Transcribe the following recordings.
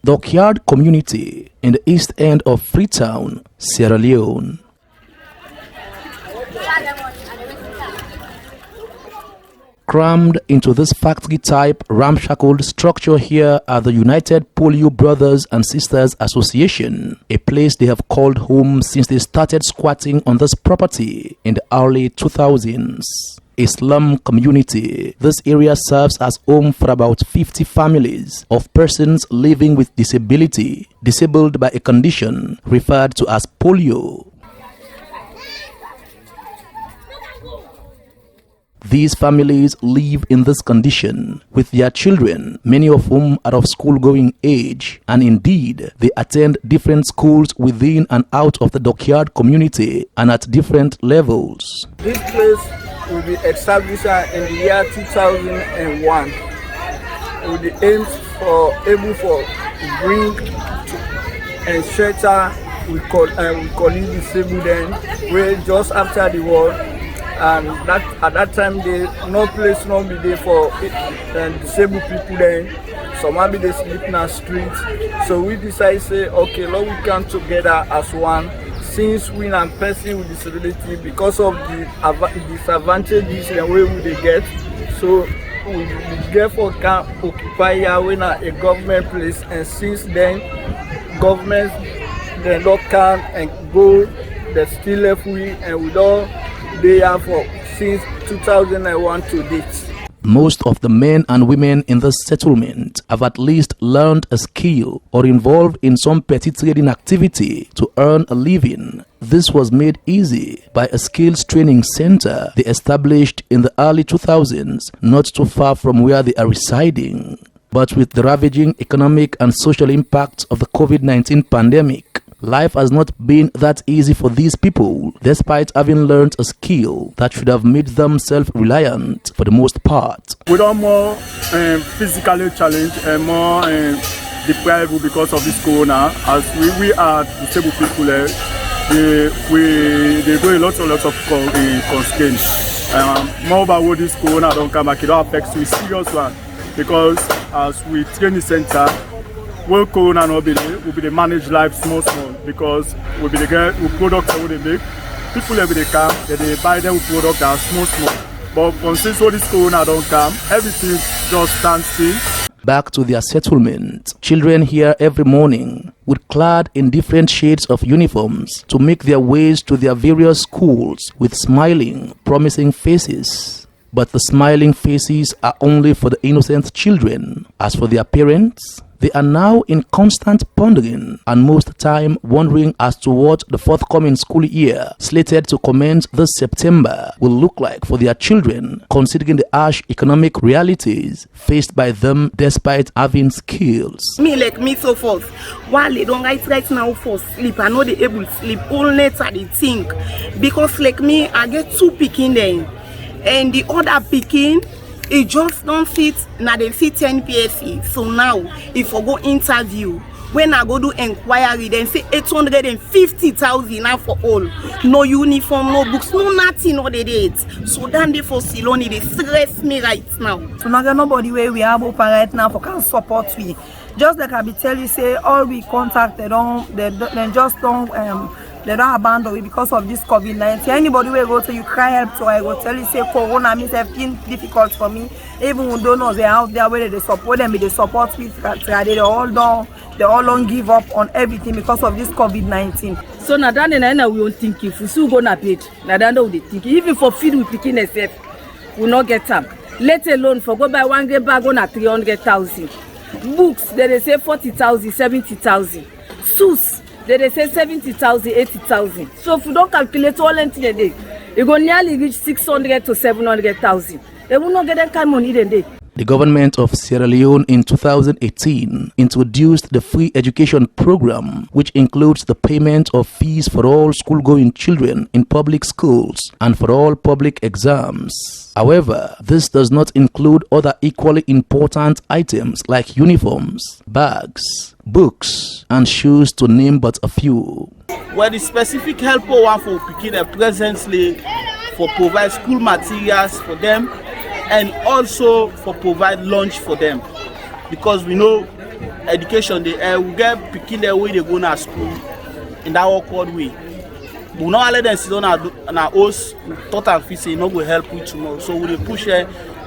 Dockyard community in the east end of Freetown, Sierra Leone. Crammed into this factory-type ramshackle structure here are the United Polio Brothers and Sisters Association, a place they have called home since they started squatting on this property in the early 2000s. A slum community, this area serves as home for about 50 families of persons living with disability, disabled by a condition referred to as polio. These families live in this condition with their children, many of whom are of school-going age, and indeed, they attend different schools within and out of the Dockyard community and at different levels. This place will be established in the year 2001 with the aims for able for bring and shelter we call it disabled then, where just after the war. And that at that time no place no be there for disabled people then. Some maybe they sleep in the streets. So we decided say, okay, Lord, we come together as one. Since we are person with disability, because of the disadvantages and way we they get, so we therefore can occupy here when a government place. And since then, governments they not come and go. They still left we and we don't. They are for since 2001 to date. Most of the men and women in this settlement have at least learned a skill or involved in some petty trading activity to earn a living. This was made easy by a skills training center they established in the early 2000s, not too far from where they are residing. But with the ravaging economic and social impacts of the COVID-19 pandemic, life has not been that easy for these people, despite having learned a skill that should have made them self-reliant for the most part. We are more physically challenged and more deprived because of this corona. As we are disabled people, they go a lot of constraints. More about what this corona don't come back, it don't affect you serious one. Because as we train the center, well, corona will be the managed life small because we'll be the products that they make. People every day come, they buy them products that are small. But since all this corona don't come, everything just stands still. Back to their settlement, children here every morning would clad in different shades of uniforms to make their ways to their various schools with smiling, promising faces. But the smiling faces are only for the innocent children. As for their parents, they are now in constant pondering and most time wondering as to what the forthcoming school year, slated to commence this September, will look like for their children, considering the harsh economic realities faced by them despite having skills. Me so forth. While they don't right now for sleep, I know they able to sleep all night at the think. Because like me, I get 2 picking then. And the other picking, it just don't fit. Now they fit 10 PSE. So now, if I go interview, when I go do inquiry, then say 850,000 now for all. No uniform, no books, no nothing, no they did. So then they for Siloni, they stress me right now. So now nobody where we have open right now for can support we. Just like I be tell you, say all we contact they just don't abandon we because of this COVID-19. Anybody will go to you cry help, so I go tell you say corona means have been difficult for me. Even when don't know they're out there where they support them, they support me. They all don't give up on everything because of this COVID-19. So now that we won't think if we still gonna pay. Now that we think even for feed we picking SF, we not get them. Let alone for go buy 1 grade bag on at 300,000. Books they say 40,000, 70,000. Shoes they say 70,000, 80,000. So if we don't calculate all into the day, it will nearly reach 600 to 700,000. They will not get that kind of money in the day. The government of Sierra Leone in 2018 introduced the free education program, which includes the payment of fees for all school-going children in public schools and for all public exams. However, this does not include other equally important items like uniforms, bags, books, and shoes, to name but a few. Well, the specific help one for picking presently for provide school materials for them and also for provide lunch for them, because we know education we get pikin the way they go to school in that awkward way. We not let them sit on our host thought and feel say no go help you tomorrow. So we push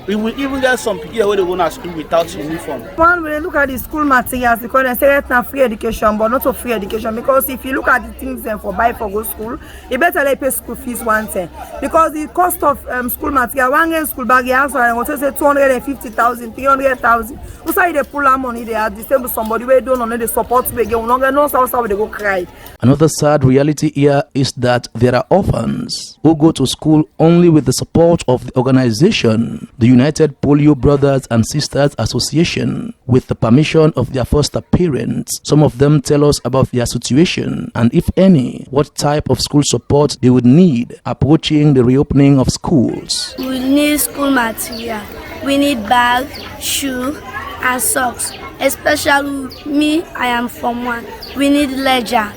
we will even get some people where they go to school without uniform. One way look at the school materials, because they say it's not free education, but not so free education. Because if you look at the things for buy for go school, you better they pay school fees one time. Because the cost of school material, one school bag you have say 250,000, 300,000. Who say they pull that money? They are the same with somebody where don't know the support we get. No how they go cry. Another sad reality here is that there are orphans who go to school only with the support of the organization, the United Polio Brothers and Sisters Association, with the permission of their foster parents. Some of them tell us about their situation and, if any, what type of school support they would need approaching the reopening of schools. We need school material. We need bag, shoe, and socks. Especially me, I am Form 1. We need ledger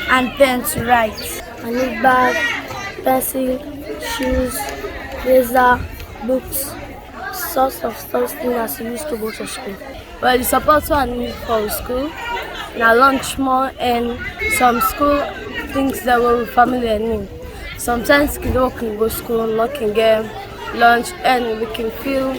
and pen to write. I need bag, pencil, shoes, razor, books, sorts of stuff that you used to go to school. Well, the support I need for school, now lunch more and some school things that were family need. Sometimes kids can go to school, not can get lunch, and we can feel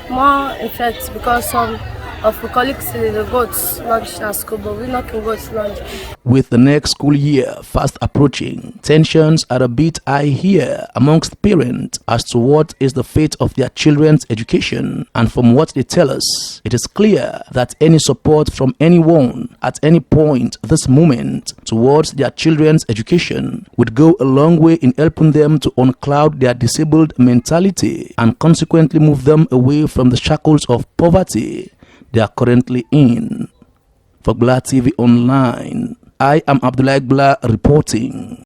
more effects because some of the colleagues they go to lunch at school, but we not can go to lunch. With the next school year fast approaching, tensions are a bit high here amongst parents as to what is the fate of their children's education. And from what they tell us, it is clear that any support from anyone at any point this moment towards their children's education would go a long way in helping them to uncloud their disabled mentality and consequently move them away from the shackles of poverty they are currently in. For Gla TV Online, I am Abdullah Gla reporting.